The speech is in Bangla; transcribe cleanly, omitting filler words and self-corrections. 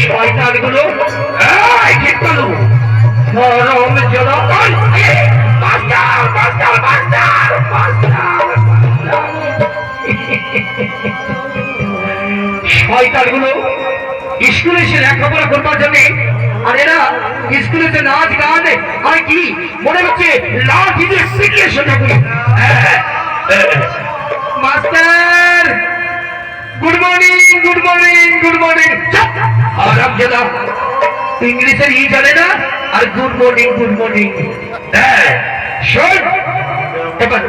শয়তানগুলো ঠিক করো শয়তানগুলো স্কুলে এসে লেখাপড়া করবার জন্য আর এরা স্কুলে এসে নাচ গান আর কি মনে হচ্ছে লাঠি দিয়ে পিটিয়ে সোজা করি master good morning good morning good morning আরাম জানা ইংলিশের ই জানে না আর গুড মর্নিং হ্যাঁ শোন এবার